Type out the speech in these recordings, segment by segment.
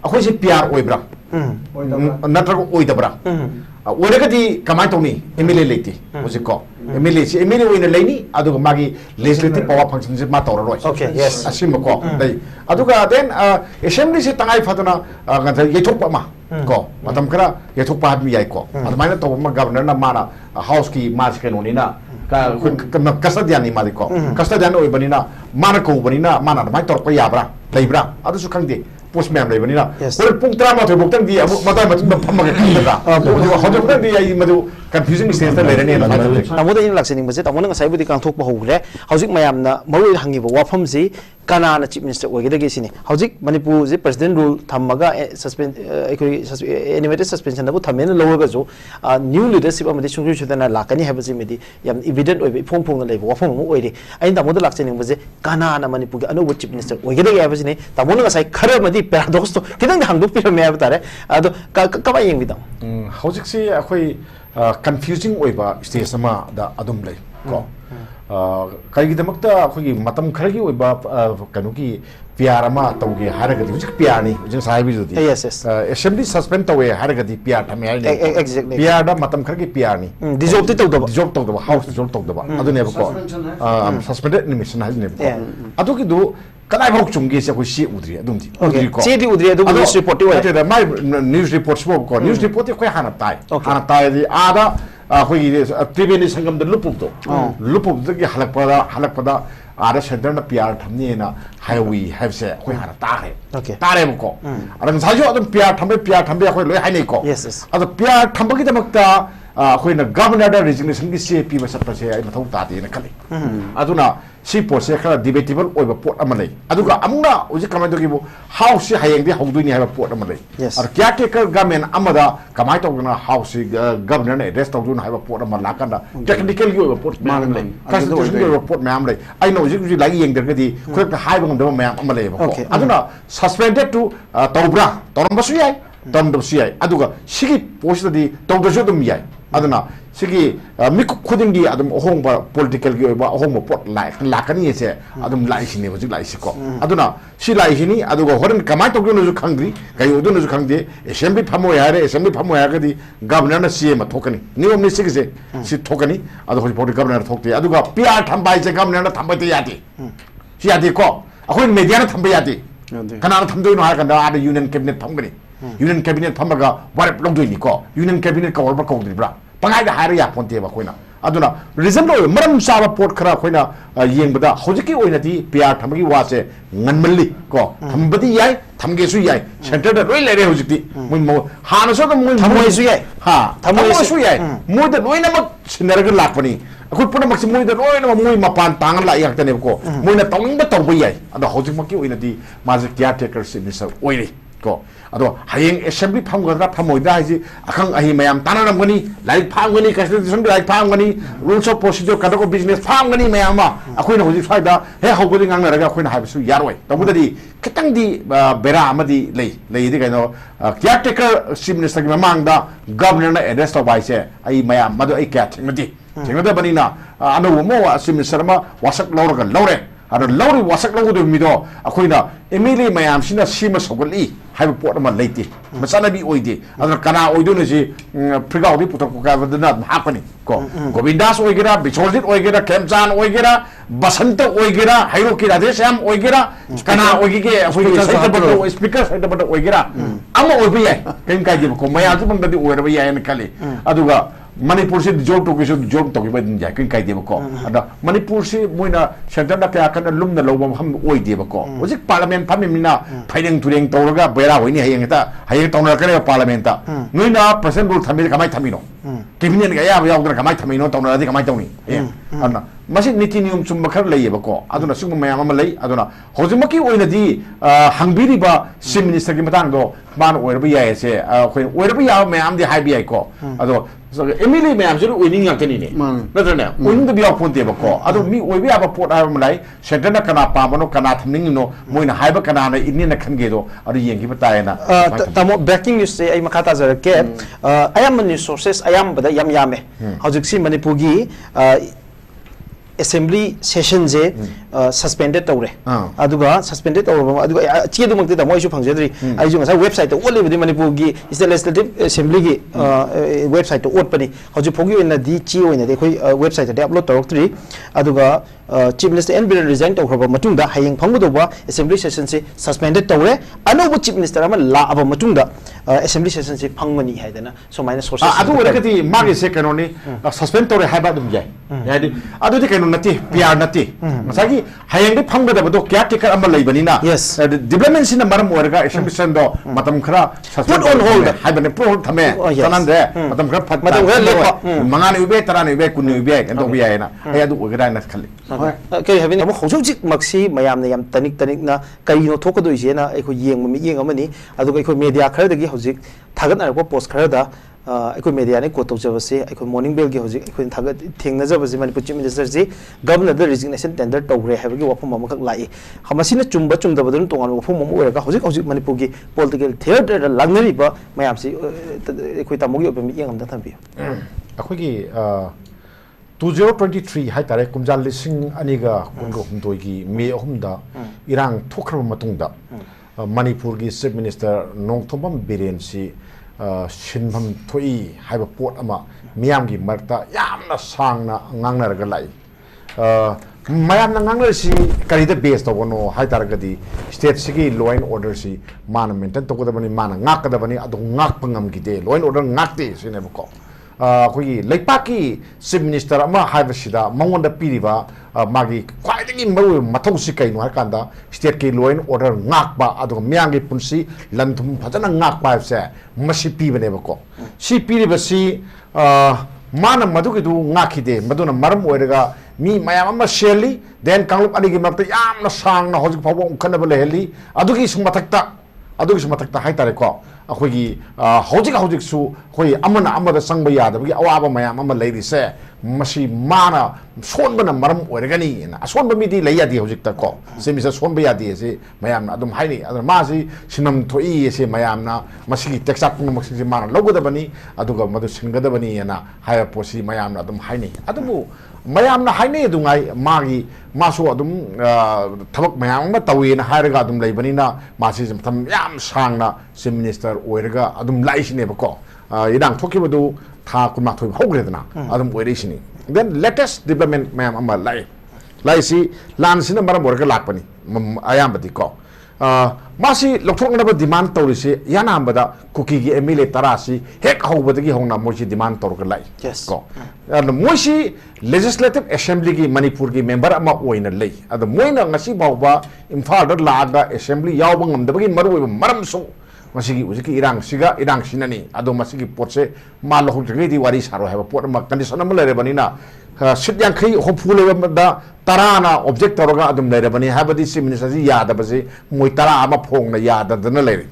अखोई से प्यार ओइब्रा नत्रग ओइदब्रा ओइरगदी कमाय तौनी एमएलए लेती मुझे को एमएलए से एमएलए ओइना लेनी अदुग मागी लेजिस्लेटिव पावर फंक्शन से मा तौर रोय ओके यस असिम को दै अदुग देन असेंबली से तंगाई फदना गंथ येथोप मा को मतम करा येथोप पा मी याय को अदमाइना तो मा गवर्नर ना माना हाउस की मास केनोनीना कस्टडियन मादी को कस्टडियन ओइबनिना माना को बनिना माना अदमाइ तौर प याब्रा लेब्रा अदुसु खंगदे पोस्ट मैम लेबनिना और पुंग 13 बोक्तंग दी मताय मत फमगे खंदरा हजोक्तंग दी आई मदु कंफ्यूजिंग स्टेज ता लेरने तामोदा इन लाक्सनिंग बसे तामोना ngasai budi kangthok ba hogre hojik mayamna marui hangiba wafam ji Kanana chief minister oigedagi sini hojik Manipur ji president rule thammaga suspend animated suspension bu thamen lower jo new leadership amadi sungju chudana lakani habaji medi yam evident oibe phom phom na leiba wafam mu oire ain tamoda laksaning base Kanana Manipur gi anu chief minister oigedagi habaji ne tamona ngasai khara madi paradox to kidang hangdok pi me abtare ado ka ba yeng bidam hojik si akhoi confusing oiba stage sama da adum lei ko kai damakta akhoi matam kharagi oiba kanuki pyar ama tawge haragadi hujik pyar ni hujik sahibi jodi yes yes assembly suspend tawe haragadi pyar thame hai exactly pyar da matam kharagi pyar ni dissolve tawdaba house dissolve tawdaba adu ne ko suspended mission ha ne ko adu ki do kanai bok chungge se ko si udri adum di ko si di udri adu news report wa ate da my news report so ko news report ko hana tai di ada khoi tribune sangam da lupup da ki halakpada ada center na pyar thamni na highway have se khoi hana tare ko adang sajo adum pyar thambe khoi loi hai nei ko yes yes adu pyar thambagi damakta khoi na governor da resignation ki CP ba sat se ai mathau ta de na khali aduna si pot se khala debatable oiba pot amalai aduga amuna uji kamai dogi bu house si hayeng di hawdui ni ha pot amalai ar kya ke government amada kamai to na house governor ne address to na ha pot amala kana technical gi oiba pot amalai constitution gi pot ma amalai I know uji lagi yeng der gadi ko ka hai bang do ma amalai ba aduna suspended to tawbra toramba su yai tamdo su yai aduga sigi post di tawdo su dum yai aduna sigi miku khudingi adum ohongba political gi oiba ohongba pot lakani se adum lai sini hojik lai siko aduna si lai sini aduga horen kamai to gnu ju khangri gai odu nu ju khangde assembly phamo ya gadi governor na CM thokani niom ni sigi se si thokani adu hoj port governor thokte aduga PR thambai se governor na thambai te yati si yati ko akhoi media na thambai yati kana na thamdoi no ha kan da union cabinet thamgani union cabinet phamaga warap longdoi ni ko union cabinet ka warba ko dibra pangai da hare ya ponte ba khoina aduna reason lo maram saba port khara khoina yengbada hojiki oina di PR thamgi wa se nganmalli ko thambadi yai thamge su yai center da loi lere hojiki mun mo hana so da mun thamoi su yai ha thamoi su yai mo da loi na mak sinarga lakpani akoi puna mak moi da loi na moi mapan tangan la yak tane ko moi na tawing ba tawba yai ada hojik mak ki oina di majik caretaker minister oire ko ado hayeng assembly phamgadra phamoida haji akhang ahi mayam tanaramgani like phamgani constitution like phamgani rules of procedure kadako business phamgani mayama akoina hoji faida he hogodi ngangna raga akoina haisu yaroi tabudadi kitang di bera amadi lei di kaino caretaker chief minister gi mamangda governor na address to bai se ai mayam madu ai kya thingada banina anu mo chief minister ma wasak lore ada lauri wasak lagu do mido akoina emili mayam sina sima sogoli haiba pot ma leiti masana bi oide ada kana oido ne ji priga obi putok ka vadna hapani ko govindas oigera bichorjit oigera kemchan oigera basanta oigera hairo ki radesham oigera kana oigige speaker saita bata oigera ama oibi yai ken kai ji ko maya ju bangda di oirba yai ne kale aduga Manipur se job to ki ba din ja kin kai de ko ada Manipur se moina center da ka kan lum na lo bam ham oi de ko hojik parliament phami mina phaideng tureng tawraga bera hoini hayeng tawna ka parliament ta noina president rule thammi kamai thamino cabinet ga ya ya kamai thamino tawna di kamai tawni ana masi niti niyum chum bakhar lei ba ko aduna sung mayam ma lei aduna hojimaki oina di hangbiri ba chief minister ki matang do man oirba ya se khoi oirba ya mayam di hai bi ai ko ado emily mayam jiru winning ngakani ne natrane winning da biya ponte ba ko ado mi oibi aba pot ha malai center na kana pa mano kana thamning no moina haiba kana na inni na khange do ado yengi bata na tamo breaking news se ai makata jar ke ayam news sources ayam bada yam yame hojik si Manipur gi assembly session je suspended tawre aduga suspended tawra aduga chi du mangte da moi su phangjadri ai ju ngasa website to only with manipur gi legislative assembly gi website to ot pani hoju phogi na di chi oina de khoi website de upload tawrok tri aduga chief minister and bill resign tawraba matungda hayeng phangbu ba assembly session se suspended tawre anobu chief minister ama la aba matungda assembly session se phangmani haidana so minus sources adu orakati magi se kanoni suspend tawre haiba dum jai yadi adu de kanu nati pr nati masagi hayeng de phangda ba do kya ticker ama leibanina development sin maram oraga assembly session do matam khara suspend on hold haibane pro thame tanande matam khara phat matam khara lepa mangani ube tarani ube kunni ube endo bi ayana ay adu ogara na khali kay having mo khojik maksi mayam na yam tanik na kaino thokado ise na ai ko yeng mi yeng amani adu ko media khara dagi hojik thagat na ko post khara da ai media ne ko to jabase ai morning bell gi hojik ai thagat thengna jabase manipur chief minister ji governor the resignation tender tawre habagi wafum amakak lai hamasina chumba chumda badun tongan wafum am oiraga hojik manipur gi political theater lagnari ba mayam si ai tamogi obem yeng am da thambi akhoi 2023 hai tare kumjal lising aniga kungo humdoi gi me ahumda irang thokhraba matungda manipur gi chief minister nongthombam biren si shinbam thoi haiba pot ama miyam gi marta yamna sangna ngangnaraga lai mayam na nganglar si karida base to bono hai taragadi state sigi law and order si man maintain to kodabani man ngakadabani adu ngak pangam gi de law and order ngakte sine bako khoi leipaki chief minister ama haibasida mangonda piriba magi khwaidagi maru mathausi kaino har kanda state ki law and order ngakba adu myangi punsi lanthum phajana ngakba se masi pibane bako si piriba si mana madugi du ngakide maduna maram oiraga mi mayam ama sheli then kanglup anigi makta yamna sangna hojik phawo ukhanaba leheli adugi sumathakta hai tare ko akhoi hojik su khoi amana amada sangba yadabagi awaba mayam ama leiri se masi mana sonbana maram oiragani na sonba midi leiyadi hojik ta ko semisa sonba yadi se mayam na adum haini adum masi sinam thoi se mayam na masi texak pung masi mana logodabani aduga madu singadabani na haya posi mayam na adum haini adubu mayam na haini dungai magi masu adum thabak mayam ma tawi na hairaga adum leibani na masi tham yam sangna chief minister oiraga adum laisine bako idang thokibadu tha kunma thoi hogredana adum oirisini then latest development mayam ama lai si lan sina maram borga lakpani ayambadi ko masi lokthoknaba demand tawrisi yana ambada kuki gi emile tarasi hek hobadagi hongna mochi demand tawrga lai ko moisi legislative assembly gi manipur gi member ama oina lei adu moina ngasi bawba imphal da laga assembly yawba ngamdabagi maru maram so masigi uziki irang sinani ado masigi potse malo hujri di wari saro haba pot ma condition am lere bani na sityang khai hopful da tarana object taroga adum lere bani habadi minister ji yada basi moi tara ama phong na yada dana lere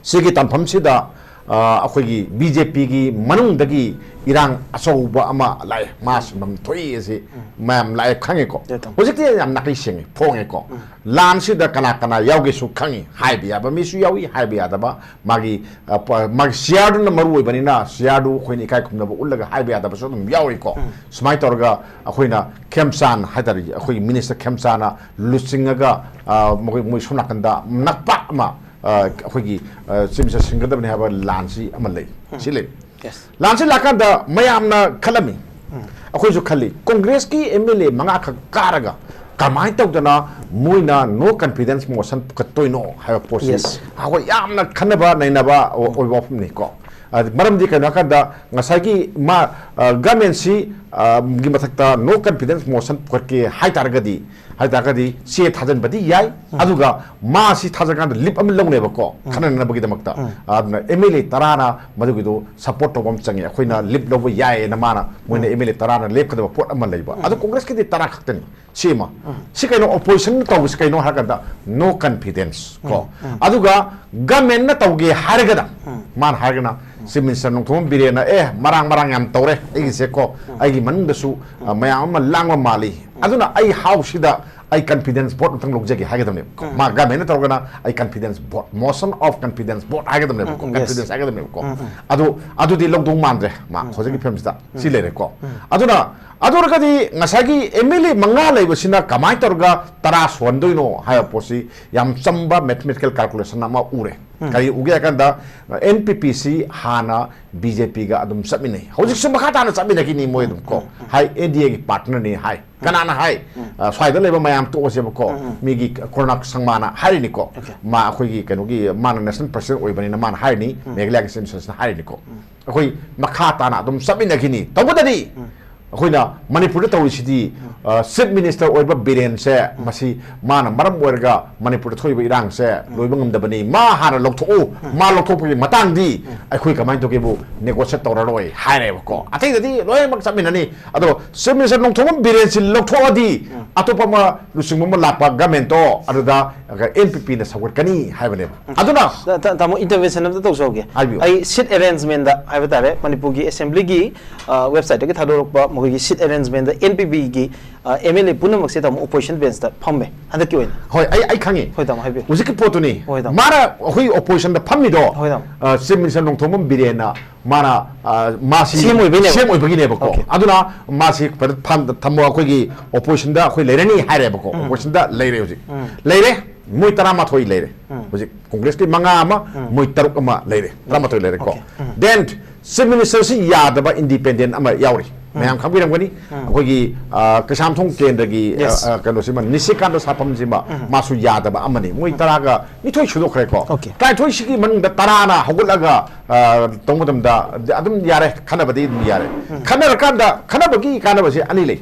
sigi tampham sida akhoi BJP gi manung dagi irang asoba ama lai mas mam thoi ase mam lai khange ko hojikti yam nakli sing phonge ko lan sida kana yauge su khangi haibia ba mi su yawi haibia da ba magi siadu na maru bani na siadu khoini kai khumna ba ullaga haibia da ba so dum yawi ko smai torga akhoina khemsan hadari akhoi minister khemsana lusingaga moi suna kanda nakpa ma akhoi simsa singadabni haba lansi amalai sile lansi lakanda mayamna khalami akhoi su khali congress ki MLA manga karaga kamai tawdana moina no confidence motion katoino ha process akhoi yamna khanaba nainaba oiba phumni ko maramdi kana kada ngasagi ma government si gi mathakta no confidence motion korke hai targadi se thajan badi yai aduga ma si thajagan lip am longne bako khanana bagi damakta adna MLA tarana madugido support tobam changi khoina lip lobo yai na mana moina MLA tarana lep kada pot am leiba adu congress ki tara khakten sima si kaino opposition taw si kaino hakada no confidence ko aduga government na tawge hargada man hargana chief minister nongthom birena marang yam tawre agi se ko agi mandasu mayam ma langwa mali aduna ai house da ai confidence vote tang lok jagi hagadam ne ma government na torgana ai confidence vote motion of confidence vote hagadam ne confidence hagadam ne ko adu di lok dong mandre ma hojagi film sta si le ko adura kadi ngasagi emili manga leibasina kamai torga tara sondoino haya posi yam chamba mathematical calculation ama ure kari uge akanda NPPC hana BJP ga adum sabine hojik sum kha tana sabine kini moi dum ko hai NDA gi partner ni hai kanana hai swaida leba mayam to se ko migi corona sangmana hari ni ko ma khoi gi kanu gi man national president oi bani na man hari ni megla gi sensus hari ni ko khoi makha tana adum sabine kini tawdadi akhoi Manipur ta tawisi chief minister oiba biren se masi mana maram oirga Manipur thoi ba irang se loiba ngamdabani ma hana loktho ma loktho pi matang di akhoi kamai to kebu negotiate toraroi haire ko atai dadi loi mak saminani ado chief minister nongthom biren si loktho di atopa ma lusingmo ma lapa governmental aduda NPP na sawat kani haibane aduna tamo intervention of the tosoge ai seat arrangement da haibata Manipur gi assembly gi website gi thadorok mogi seat arrangement da NPP gi MLA punam se tam opposition bench da phamme handa ki oina hoi ai khangi hoi tam haibe uzik potuni mara hoi opposition da phammi do chief minister nongthom birena mana masi same oi begine bako aduna masi pham thammo khoi gi opposition da khoi leirani haire bako opposition da leire uzik leire moi tarama thoi leire uzik congress ki manga ama moi taruk ama leire tarama thoi leire ko then chief minister si yadaba independent ama yauri ma'am खाबिरमगनी अखोगी कसाम थों केंद्र की कनो सिमा निसिकांद सापम जिमा मासु यादबा अमनी मोइ तरागा निथोइ छुदोखरे को काय थोइ सिकी मनंग तराना हगुलगा तोंगदमदा अदम यारे खनबदी यारे खनरकांदा खनबगी कानबसे अनि ले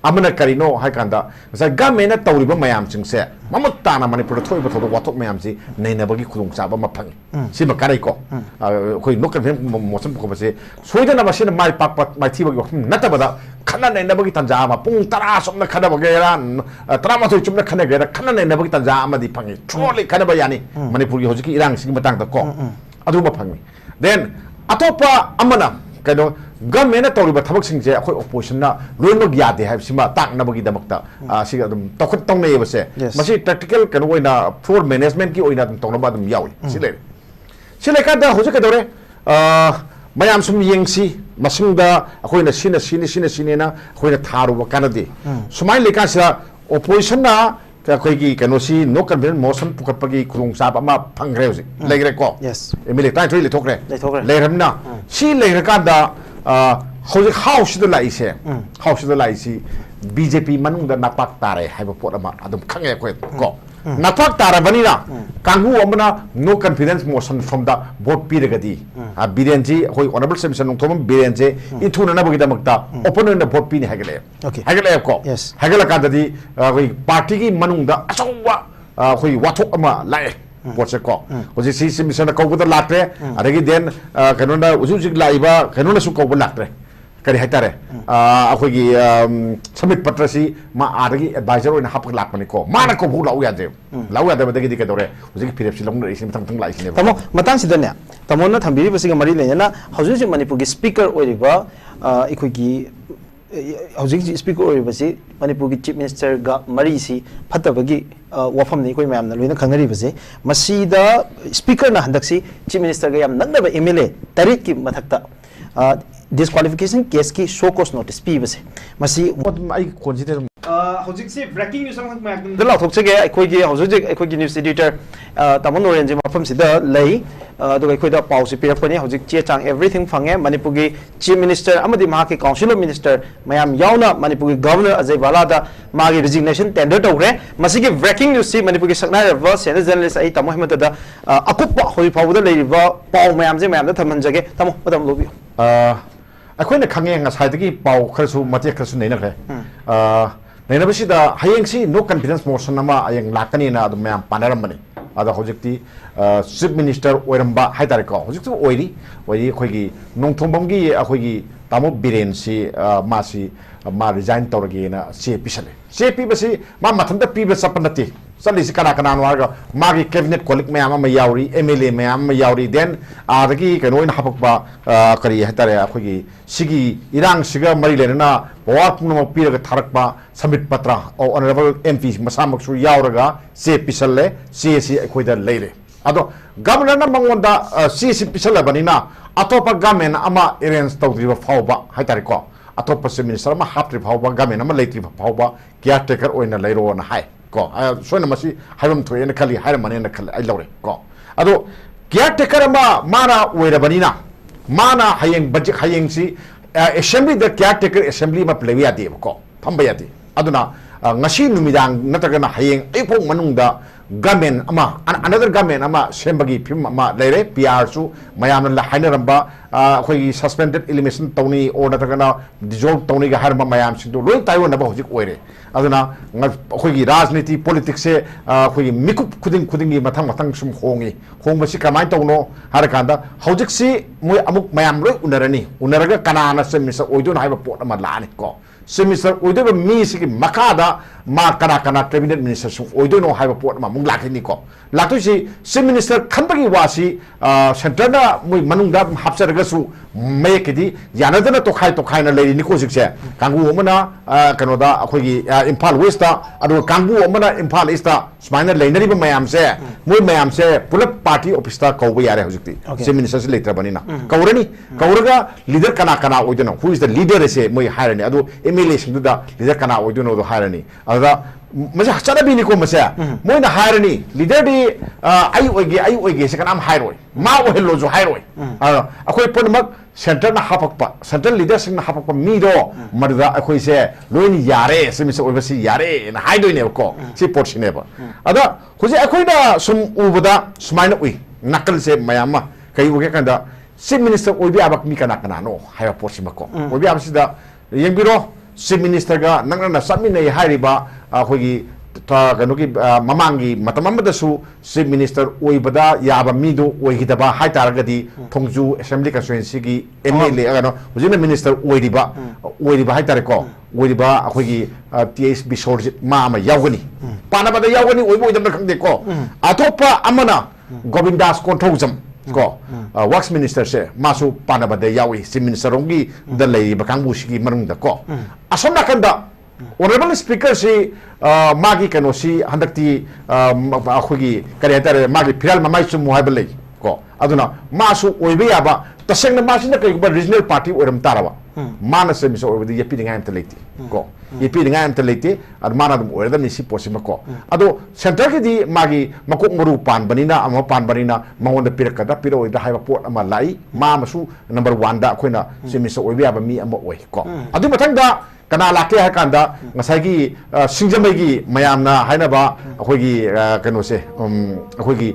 amana karino hai kanda sa gamena tawriba mayam chingse mamut tana Manipur thoi ba thodo wathok mayam si naina bagi khulung chaba ma phang si ma karai ko khoi nokkan phem mosam ko base soida na masina mai pak mai thi bagi nata bada khana naina bagi tanja ma pung tara somna khana bagi ran tara ma thoi chumna khana gera khana naina bagi tanja ma di phangi tholi khana ba yani Manipur gi hojiki irang si matang ta ko adu ba phangi then atopa amana kano government to riba thabak sing je akhoi opposition na loin mag yade ha sima tak na bagi damakta si adum tokhat tong nei base masi tactical kano oina floor management ki oina tong na ba dum yawi sile ka da hoje ka dore mayam sum yengsi masingda akhoi na sine na akhoi na tharu ba kanadi sumai leka sa opposition na koigi kanosi no convention motion pukatpagi khulung sap ama phangre hoji legre ko yes emile tai thoi le thokre leramna si legre ka da hoji house the lai se house the lai si BJP manung da napak tare haiba pot ama adum khange ko napak tara banina kangu amana no confidence motion from the vote piragadi birenji hoi honorable submission nong thom birenje ithuna na bagi damakta opponent na vote pini hagale hagale ko hagala ka dadi hoi party ki manung da asawa hoi wathok ama lai vote ko hoji si submission na ko da latre adagi den kanona ujuk laiba kanona su ko latre kari haitare akhoi submit patrasi ma adagi advisor oina hapk lakmani ko mana ko bu lau yade badagi dike dore uji pirepsi long isi matang tang lai sine tamo matang sidanya tamo na thambiri basiga mari lenyana hauji Manipur gi speaker oiriba ikhoi gi hauji speaker oiriba si Manipur gi chief minister ga mari si phatabagi wafam ni koi mayam na loina khangari base masida speaker na handaksi chief minister ga yam nangna ba MLA tarik ki mathakta disqualification case ki show cause notice pi base masi ai consider hojik se breaking news ang ma yakdum dala thok chege ai gi hojik ai gi news editor tamon orange mafam sida lei do ai da pau si pirak pani hojik che chang everything phange Manipur gi chief minister amadi ma ki council of minister mayam yauna Manipur gi governor Ajay Bala da ma gi resignation tender tawre masi gi breaking news si Manipur gi sakna river senior journalist ai tamo hemata da akup hoi pau da lei river pau mayam da thaman jage tamo padam lobi akhoi khange ngasai pau kharsu mate kharsu nei na khe nei basi da hayeng si no confidence motion nama ayeng lakani na adum yam panaram bani ada hojikti chief minister oiramba haidare ko hojiktu oiri khoi gi nongthombam gi akhoi gi tamo biren si ma resign tawrage na CP sale CP basi ma mathanda pi ba sapanati चलिसी कना कना वारगा मागी cabinet colic ma'am अमा यावरी MLA ma'am अमा यावरी then आदगी कनो इन हपकबा करी हतारे अखोगी सिगी इरांग सिगा मरी लेना power Poonam पीरगा थारकबा submit पत्र ऑनरेबल एमपी मसामकसु यावरगा से पिसल्ले से अखोइदा लेरे अदो गवर्नर ना मंगोंदा से पिसल्लबनिना अतोपा गवर्नमेंट अमा अरेंज तौद्रिबा फावबा हतारे को अतोपा से मिनिस्टर अमा हाप्ट्रि फावबा गवर्नमेंट अमा लेत्रि फावबा केयर टेकर ओइना लेरोना हाय को सोना मसी हाइबम थोयन खली हायर मने खली आई लौरे को अदो केयर टेकर अमा माना ओइरबनिना माना हायेंग बजेट हायेंग सी assembly the caretaker assembly मा प्ले यादे को फंबा यादे अदुना ngasi numidan natagana hayeng ipong manungda government ama another government ama sembagi phim ama leire PR su mayam la hainaramba khoi suspended elimination tawni or natagana dissolve tawni ga harma mayam sin do loi taiwan na ba hojik oire aduna khoi gi rajniti politics se khoi mikup khuding gi mathang sum hongi hongbasi kamai tawno harakanda hojik si moi amuk mayam loi unaraga kanana semisa oidun haiba pot ama lani ko Semester udah misi makada ma kana cabinet minister sung udah no haiba pot ma mung laki ni ko laki si minister kan bagi wasi center na mui manung da hapsa raga su make di yana da na tokai na lady ni ko sikse kanggu mana kano da akoi gi Impal West da adu kanggu mana Impal East da smaina lady ba mayam se mui mayam se pulap party office da kau ba yare hojikti se minister se letra bani na kauraga leader kana udah no who is the leader se mui hire ni adu MLA sing da leader kana udah no do hire ni ada masa cara bini ko masa moi na hire ni leader di ai oige se kanam hire oi ma o hello jo hire oi akoi pon mak center na hapakpa central leader sing na hapakpa mi do marda akoi se loini yare se mi se oi basi yare na hide doi ne ko si port ne ba ada khuji akoi da sum ubada sumaina ui nakal se mayama kai uge kanda si minister oi bi abak mi kana no hire port si mako oi bi abasi da yengbiro si minister ga nangna samina hairiba akhoi kanoki mamangi matamamadasu si minister oibada yaba mido oigidaba haitaragadi thongju assembly constituency gi MLA agano hujina minister oiriba haitare ko oiriba akhoi TS Bisorjit ma yawgani panabada yawgani oibo idam khangde ko atopa amana Govindas Konthojam ko works minister se masu panabada yawi si minister ongi dalai bakangbu sigi marungda ko asom nakanda honorable speaker si magi kano si handakti akhugi kariatare magi phiral mamai su muhaibale ko aduna masu oibe yaba tasengna masina kai regional party oram tarawa mana se miso oibdi yepi ngai am teleti ko yepi ngai am teleti ad mana dum oida ni si posima ko ado center ki di magi makuk muru pan banina ama pan banina mangonda pirakada piro oida haiba pot ama lai ma masu number 1 da khoina se miso oibe yaba mi ama oi ko adu mathangda kana lake ha kanda ngasai gi singjamai gi mayamna hainaba akhoigi kano se akhoigi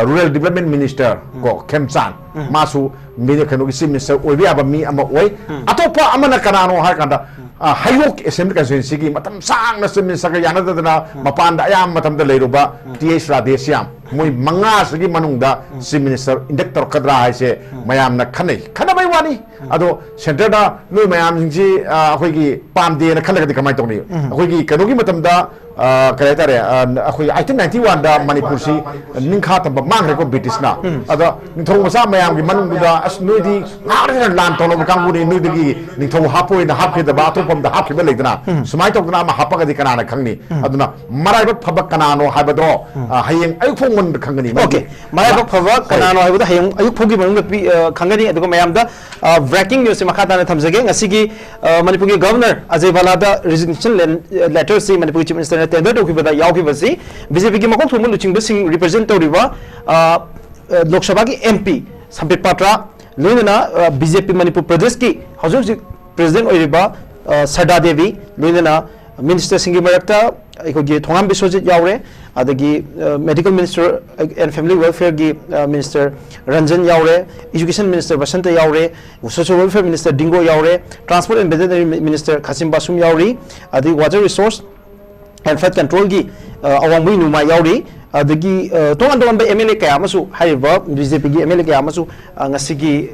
rural development minister ko Khemchan masu mede kano gi minister oibe aba mi ama oi atopa amana kana no ha kanda hayok assembly constituency gi matam sang na minister ga yana da mapan da ayam matam da leiruba TS Radhesyam moi manga sagi manungda si minister inductor kadra haise mayamna khana bai wani ado center da noi mayam ji akhoi pamde na khalagadi kamai tawni akhoi kano gi matam da kare tare akhoi 1991 da Manipur si ningkha tam mang re ko British na ado ningthong masa mayam gi manung da as noi di ngare lan tono bakang buni noi di ningthong hapoi na hapke da ba to pam da hapke ba leidana sumai tok na ma hapaka di kana na khangni aduna marai ba phabak kana no haibado hayeng ay phong mon khangani okay marai ba phabak kana no haibado hayeng ay phogi manung khangani adugo mayam da breaking news se makha na thamjage ngasigi Manipur gi governor Ajay Bala da resignation letter si Manipur chief minister tender to kibada yaw kibasi BJP gi makok thumul luching basing represent toriba Lok Sabha gi MP Sampit Patra loina BJP Manipur Pradesh ki hajur president oiriba Sada Devi loina minister singi marakta aikogi Thongam Biswajit yaure adagi medical minister and family welfare gi minister Ranjan yaure education minister Basanta yaure social welfare minister Dingo yaure transport and veterinary minister Khasim Basum yauri adagi water resource and flood control gi awang mui numa yauri adagi tongan tongan ba MLA kaya masu haiba BJP gi MLA kaya masu ngasigi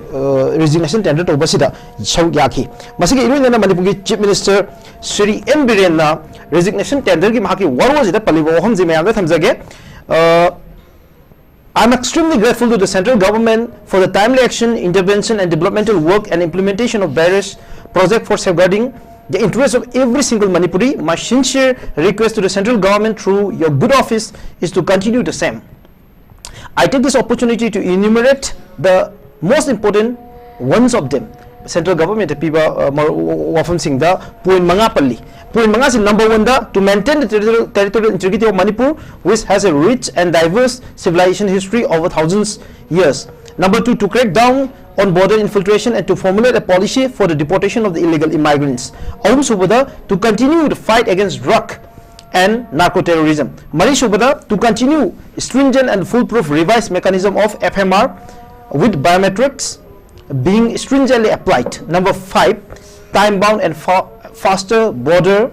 resignation tender to basida sau yaki masigi iruin na Manipur gi Chief Minister Sri M Biren na resignation tender gi mahaki warwa jida palibo hom ji mayam da thamjage I'm extremely grateful to the central government for the timely action, intervention and developmental work and implementation of various projects for safeguarding the interests of every single Manipuri. My sincere request to the central government through your good office is to continue the same. I take this opportunity to enumerate the most important ones of them. Central government piba wafam singda point mangapalli. Point manga sing number 1 da to maintain the territorial integrity of Manipur, which has a rich and diverse civilization history over thousands years. Number 2, to crack down on border infiltration and to formulate a policy for the deportation of the illegal immigrants. Ahum subada to continue the fight against drug and narco-terrorism. Mari subada to continue stringent and foolproof revised mechanism of FMR with biometrics being stringently applied. Number 5, time-bound and faster border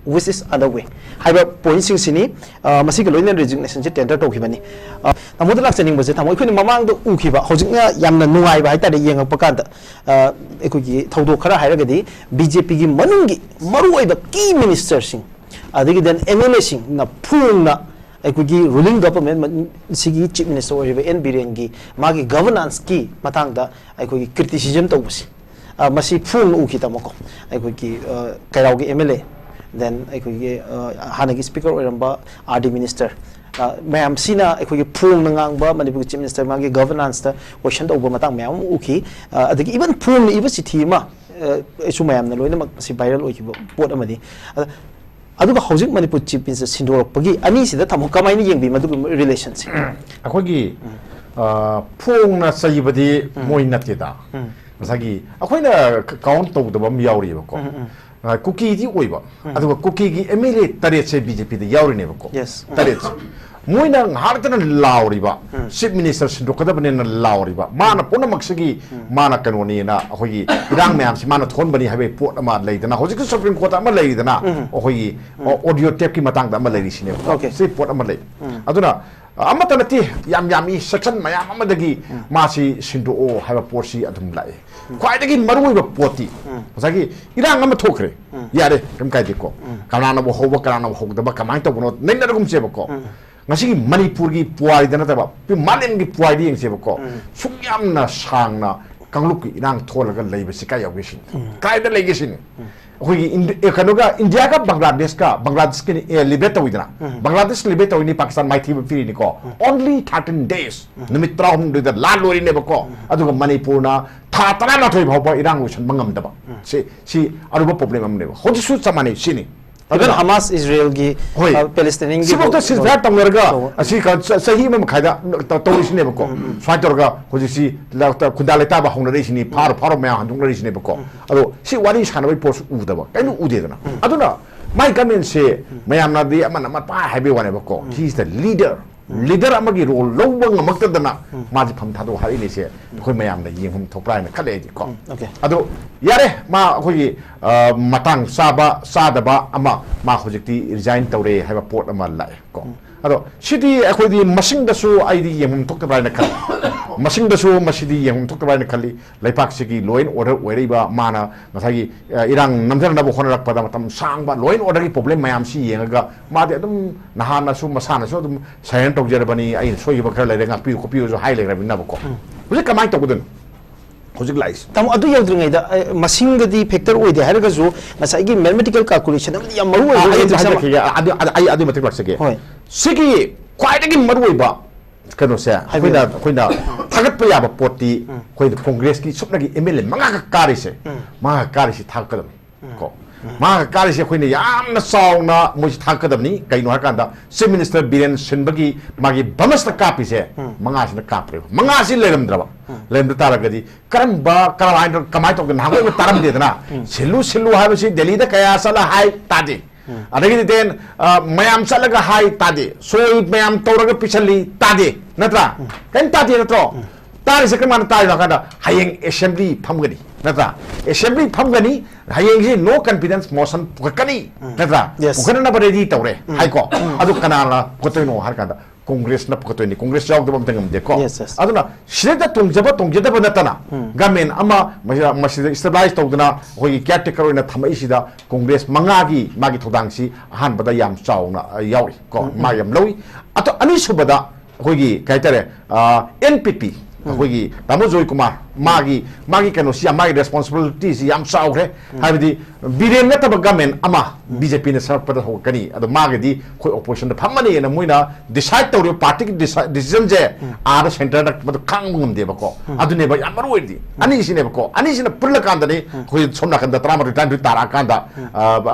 which is underway. Haiba point sing sini masig loinen resignation je tender to khibani. Tamoda lak chaning bose tamo ikhoni mamang do ukhiba hojikna yamna nungai ba haita de yeng pakanda ekogi thodo khara hairagadi BJP gi manungi maru oiba key minister sing adigi den MLA sing na phungna ekogi ruling government sigi chief minister oiba N Birengi magi governance ki matangda ekogi criticism tawsi masi phung ukhi tamako ekogi kairaugi MLA then ekogi hanagi speaker oiramba RD minister mayam sina ekogi phung nangang ba Manipur chief minister magi governance ta question to matang mayam ukhi adagi even phung iba sithi ma isu mayam na loina si viral oikibo pot amadi aduga hojik Manipur chief minister sindorapagi ani sida thamo kamaini yengbi madu relationship akogi phung na sayibadi moi natida masagi akoina count to the bam yauri ba ko cookie di oiba aduga cookie gi MLA taret se BJP de yauri ne ba ko yes taret moina hartana lauri ba chief minister sindokada bane na lauri ba mana pona maksagi mana kanoni na akogi irang mayam si mana thon bani habe pot ama leidana hojik supreme court ama leidana akogi audio tape ki matang da ama leiri sine okay si pot ama lei aduna amata nati yam I section mayam amadagi masi sindu o haba porsi adum lai khwaidagi marui ba poti masagi irang ama thokre yare kam kai diko kanana bo hoba kanana bo hogda ba kamai to bono nenda gum se ba ko ngasi Manipur gi puai dana ta ba pi malen gi puai di se ba ko sukyam na sang na kangluk ki irang tholaga leiba sikai yagisin kai da legisin hoyi ekanoga India ka Bangladesh ki liberate widna Bangladesh liberate wini Pakistan mai thi firi ni ko only 13 days nimit traum de la lori ne ba ko aduga Manipur na tha tara na thoi bhawpa irang usan mangam da ba si aruba problem am ne ba hoji su samani sini even Hamas Israel gi Palestinian gi sibota sizda tamnerga asi ka sahi me khaida toris ne ba ko swatorga hoji si la ta kundale ta ba hongna re sini far me handung re sini ba ko ado si wari sanabai pos u da ba kainu u de na aduna my government se mayam na di amana ma pa haibe wane ba ko he is the leader amagi role lowba ngamakta dana maji pham thado hari ni se khoi mayam da yinghum thoprai na khale ji ko ado yare ma khoi matang sadaba ama ma khojikti resign tawre haiba port ama lai ko ado sidi khoi di masing da su ai di yinghum thokta na khal masing da su masidi yinghum thokta na khali laipak sigi loin order oireba mana ngasagi irang namjar na bo khonarak pada matam sang ba loin order gi problem mayam si yenga ma de dum nahana su masana su dum sayan tok jerabani ai soi ba khar lai nga pi ko pi jo hai lai rabina ba ko huje kamai tok dun hojik lais tam adu yadringai da masing di factor oi de haraga ju ngasai gi mathematical calculation am yam maru oi adu matik lak sege sigi khwaidagi maru oi ba kano se khoina thagat pa yaba poti khoi congress ki supnagi MLA manga kari se thakadam ko ma kari se khoina yamna sauna moi thakadam ni kaino hakanda chief minister Biren Sinbagi magi bamasta kapi se manga sina kapre manga si leramdraba lemda taragadi karamba karawain kamai to na hagoi taram de na silu ha si Delhi da kaya sala hai tadi adagi den mayam salaga hai tadi soi mayam toraga pichali tadi natra kan tadi natro tari se kan tari la kada hayeng assembly phamgani natra assembly phamgani hayeng no confidence motion pukani natra pukana na ready tawre hai ko adu kanana pukatoi no har kanda congress na pukatoi ni congress jaw de bamtangam de ko aduna shida tungjaba natana gamen ama masida stabilize tawduna hoi caretaker na thamai sida congress mangagi magi thodangsi han bada yam chawna yawi ko ma yam loi ato ani subada hoi kaitare npp hoi tamo joy kumar magi kano si magi responsibility si yam chawre habidi biren na taba gamen ama bjp na sarpada hokani ado magi di khoi opposition da phamani na moina decide tawre party ki decision je ar center da khang ngam de bako adune ba yam maroi di ani sine bako ani sine purla kanda ni khoi somna kanda trama return tara kanda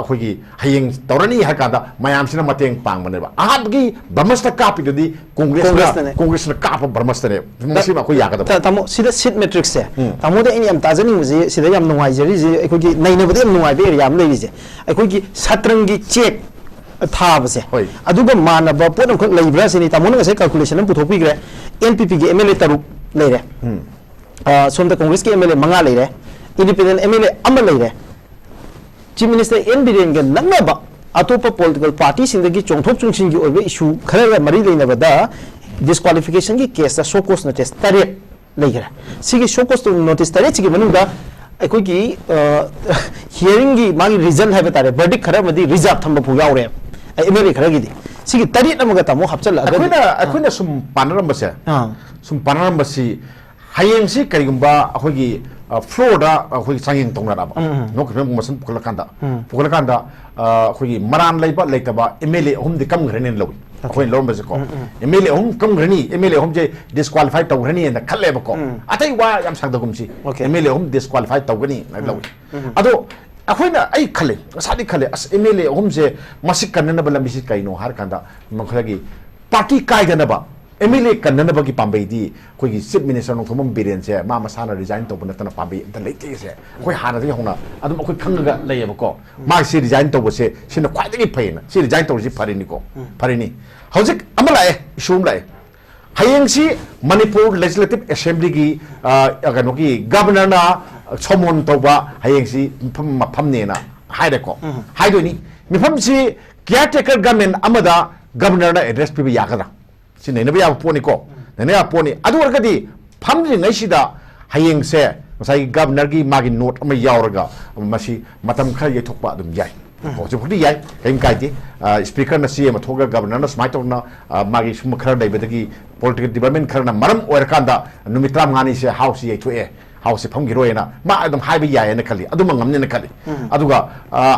khoi gi hayeng tawrani ha kanda mayam sine mateng pang mane ba ahad gi brahmastra kapi di congress na kap brahmastra ne masi ba khoi yakada tamo sida sit matrix se tamo de ini am tajani muzi sida yam nuai jeri je khoi gi naina bade nuai be yam lei je khoi gi satrangi check tha ba se aduga manaba ponam khak leibra sini tamo na sai calculation am puthok pi gre npp gi mla taru leire somda congress gi mla manga leire independent mla am leire chief minister n biren ge nangba atopa political party sindagi chongthok chungsin gi obe issue khara mari leina bada disqualification ki case so cost notice tare legira sigi so cost notice tare chigi manunda ekoi ki hearing gi magi result ha betare verdict khara madi reserve thamba pu yaure emeri khara gi di sigi tare namaga tamo hapchal akoina sum panaram base sum panaram basi hayeng si karigumba akoi gi floor da akoi sanging tongna ba no khem masan pukala kanda akoi gi maran leiba leitaba mla hum de kam grenen lowi akoi lom base ko mla hum kam greni mla hum je disqualify taw greni na khalle ba ko atai wa yam sagda gumsi mla hum disqualify taw gani na lowi ado akoina ai khale sadi khale as mla hum je masik kanna ba lambi si kaino har kanda makhagi party kai gana ba MLA kanana bagi pambai di koi gi chief minister no thomam biren se ma masana resign to bana tana pambai ta leite se koi hana di hona adum koi khanga lei ba ko ma si resign to bose sina kwai gi phaina si resign to ji pharini ko pharini hojik amala e shum lai hayeng si manipur legislative assembly gi agano gi governor na somon to ba hayeng si pham ne na haide ko haido ni mi pham si caretaker government amada governor na address pi yakada si nei na ba poni ko nei na poni adu wargadi phamri ngai sida hayeng se masai governor gi magi note ama yauraga masi matam khal ye thokpa dum yai ko ju phudi yai kain kai ti speaker na cm thoga governor na smai tona magi sum khar dai bedagi political development kharna maram oirkanda numitram ngani se house ye thoe house pham gi roena ma adum hai bi yai na khali adum ngamne na khali aduga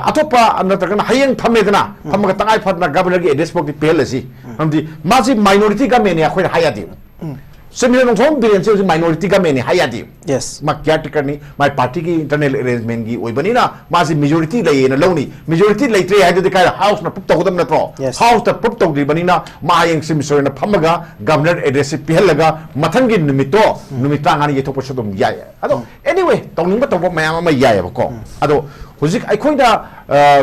atopa anataka hayeng phamedana phamaga tangai phatna governor gi address pok pel asi hamdi maji minority ga mene akhoi hayadi semina no thom biren se minority ga mene hayadi yes ma caretaker ni my party ki internal arrangement gi oibani na maji majority lai na loni majority lai tre hadu de kai house na pup to godam na tro house ta pup to di bani na ma yeng sim sor na phamaga governor address pihel laga mathang gi numito numita ngani ye thok sodom yai ado anyway tongning ba to mayam ma yai ba ko ado hujik ai khoi da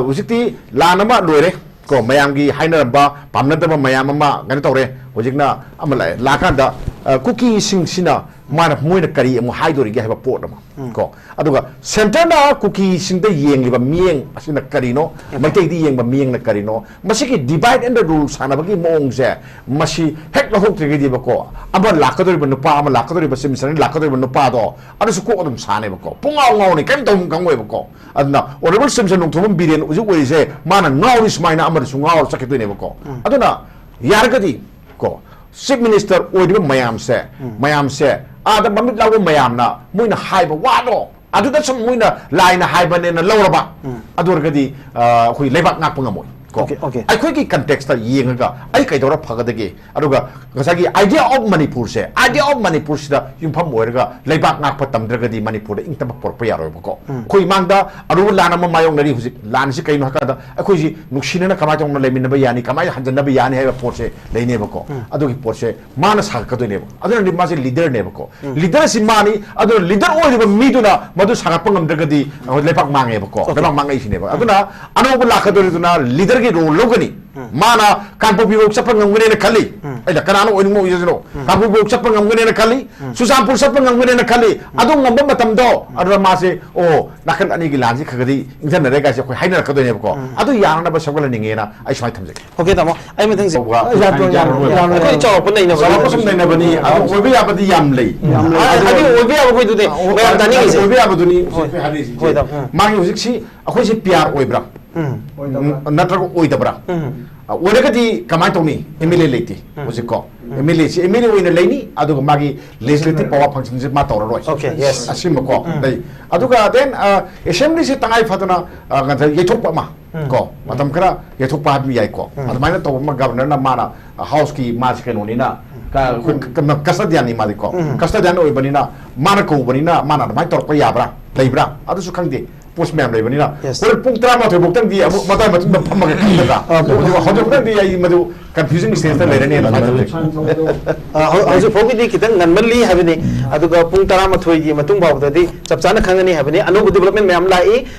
hujik ti lanama loire ko mayam gi hainaramba pamnadaba mayam ma gani tawre hojikna amala lakanda cookie sing sina mana moina kari amu haidori gi haba pot ma ko aduga center na cookie sing da yeng liba mieng asina kari no maitei di yeng ba mieng na kari no masiki divide and rule sana bagi mong se masi hek la hok tri gi ba ko aba lakadori ba nupa ama lakadori ba sim sana lakadori ba nupa do adu su ko adum sane ba ko pungaw ngaw ni kan tong kangwe ba ko adna honorable simson nong thum biren uju we se mana ngaw ni smaina ama su ngaw sakitoi ne ba ko aduna yargadi ko chief minister oidiba mayam se ada mamit lawo mayam na muina haiba wado adu da sam muina laina haiba ne na lawraba adu gadi hui lebak ngak pangamoi ko ai khoi ki context ta yenga ai kai dora phagadage aduga gasagi idea of manipur sida yumpham oiraga lebak ngak patam dragadi manipur da ingtam porpa yaro ko khoi mangda aru lana ma mayong nari husi lan si kai no hakada akhoi ji nuksina na kamai tong na lemin ba yani kamai hanjan ba yani ha porse leine ba ko adu ki porse mana sak ka do ne ba adu ni ma si leader ne ba ko leader si mani adu leader oi ba mi duna madu sagapang dragadi lebak mangai ba ko lebak mangai si ne ba aduna anu ba la ka do duna leader role logani mana kanpo bi chapang ngene na khali ꯑꯩꯅ ꯀꯅꯥꯅ ꯑꯣꯏꯅꯤꯡꯕ ꯑꯣꯏꯖꯁꯅꯣ ꯀꯥꯡꯕꯨꯕꯣꯛ ꯆꯠꯄ ꯉꯝꯒꯅꯦꯅ ꯈꯜꯂꯤ ꯆꯨꯔꯆꯥꯟꯄꯨꯔ ꯆꯠꯄ ꯉꯝꯒꯅꯦꯅ ꯈꯜꯂꯤ ꯑꯗꯨ ꯉꯝꯕ ꯃꯇꯝꯗꯣ ꯑꯗꯨꯗ ꯃꯥꯁꯦ ꯑꯣ ꯅꯥꯀꯟ ꯑꯅꯤꯒꯤ ꯂꯥꯟꯁꯤ ꯈꯔꯒꯗꯤ ꯏꯪꯊꯅꯔꯦ ꯒꯥꯏꯁꯦ ꯑꯩꯈꯣꯏ ꯍꯥꯏꯅꯔꯛꯀꯗꯣꯏꯅꯦꯕꯀꯣ ꯑꯗꯨ ꯌꯥꯅꯕ ꯁꯧꯒꯠꯍꯟꯅꯤꯡꯉꯦꯅ ꯑꯩ ꯁꯨꯃꯥꯏꯅ ꯊꯝꯖꯒꯦ ꯑꯣꯀꯦ ꯇꯥꯃꯣ ꯑꯩ ꯃꯊꯪꯁꯦ ꯑꯩꯈꯣꯏ ꯑꯩꯈꯣꯏ ꯆꯥꯎꯔꯛꯄ ꯅꯩꯅꯕ ꯆꯥꯎꯔꯛꯄ ꯁꯨꯝ ꯅꯩꯅꯕꯅꯤ ꯑꯗꯨ ꯑꯣꯏꯕ ꯌꯥꯕꯗꯤ ꯌꯥꯝ ꯂꯩ ꯍꯥꯏꯗꯤ ꯑꯣꯏꯕ ꯌꯥꯕ ꯑꯩꯈꯣꯏꯗꯨꯗꯤ ꯃꯌꯥꯝ ꯇꯥꯅꯤꯡꯉꯤꯁꯦ ꯑꯣꯏꯕ ꯌꯥꯕꯗꯨꯅꯤ ꯍꯥꯏꯔꯤꯁꯦ ꯃꯥꯒꯤ ꯍꯧꯖꯤꯛꯁꯤ ꯑꯩꯈꯣꯏꯁꯤ ꯄꯤꯌꯥꯔ ꯑꯣꯏꯕ꯭ꯔꯥ ꯅꯠꯇ꯭ꯔꯒ ꯑꯣꯏꯗꯕ꯭ꯔꯥ ꯑꯣꯏꯔꯒꯗꯤ ꯀꯃꯥꯏꯅ ꯇꯧꯅꯤ ꯑꯦꯝ ꯑꯦꯜ ꯑꯦ ꯂꯩꯇꯦ ꯍꯧꯖꯤꯛꯀꯣ ꯑꯦꯝ ꯑꯦꯜ ꯑꯦꯁꯤ ꯑꯦꯝ ꯑꯦꯜ ꯑꯦ ꯑꯣꯏꯅ ꯂꯩꯅꯤ ꯑꯗꯨꯒ ꯃꯥꯒꯤ ꯂꯦꯖꯤꯁꯂꯦꯇꯤꯚ ꯄꯋꯥꯔ ꯐꯪꯁꯟꯁꯦ ꯃꯥ ꯇꯧꯔꯔꯣꯏ ꯑꯁꯤꯃꯀꯣ ꯂꯩ ꯑꯗꯨꯒ ꯗꯦꯟ ꯑꯦꯁꯦꯝꯕ꯭ꯂꯤꯁꯤ ꯇꯉꯥꯏ ꯐꯗꯅ ꯌꯩꯊꯣꯛꯄ ꯑꯃ ꯀꯣ ꯃꯇꯝ ꯈꯔ ꯌꯩꯊꯣꯛꯄ ꯍꯥꯏꯕ ꯌꯥꯏꯀꯣ ꯑꯗꯨꯃꯥꯏꯅ ꯇꯧꯕ ꯑꯃ ꯒꯕꯔꯅꯔꯅ ꯃꯥꯅ ꯍꯥꯎꯁꯀꯤ ꯃꯥꯁꯤ ꯀꯩꯅꯣꯅꯤꯅ ꯀꯁꯇꯗꯤꯌꯥꯟꯅꯤ ꯃꯥꯗꯤꯀꯣ ꯀꯁꯇꯗꯤꯌꯥꯟ ꯑꯣꯏꯕꯅꯤꯅ ꯃꯥꯅ ꯀꯧꯕꯅꯤ나 ꯃꯥꯅ ꯑꯗꯨꯃꯥꯏꯅ ꯇꯧꯔꯛꯄ ꯌꯥꯕ꯭ꯔꯥ ꯂꯩꯕ꯭ꯔꯥ ꯑꯗꯨꯁꯨ ꯈꯪꯗꯦ ꯄꯣꯁ ꯃꯌꯥꯝ ꯂꯩꯕꯅꯤꯅ ꯍꯣꯔꯦꯟ ꯄꯨꯡ 12 ꯐꯥꯎꯇꯪꯗꯤ ꯑꯃꯨꯛ ꯃꯇꯥꯏ ꯃꯇꯨꯡꯗ ꯐꯝꯃꯒ ꯈꯪꯒꯗ꯭ꯔꯥ ꯍꯧꯖꯤꯛꯇꯪꯗꯤ ꯑꯩ ꯃꯗꯨ ꯀꯟꯐ꯭ꯌꯨꯖꯟ ꯁ꯭ꯇꯦꯖꯇ ꯂꯩꯔꯅꯤꯅ ꯍꯧꯖꯤꯛ ꯐꯥꯎꯒꯤꯗꯤ ꯈꯤꯇꯪ ꯉꯟꯃꯜꯂꯤ ꯍꯥꯏꯕꯅꯤ ꯑꯗꯨꯒ ꯄꯨꯡ 12ꯒꯤ ꯃꯇꯨꯡ ꯐꯥꯎꯕꯗꯗꯤ ꯆꯞ ꯆꯥꯅ ꯈꯪꯒꯅꯤ ꯍꯥꯏꯕꯅꯤ ꯑꯅꯧꯕ ꯗꯤꯕꯦꯂꯞꯃꯦꯟ ꯃꯌꯥꯝ ꯂꯥꯛꯏ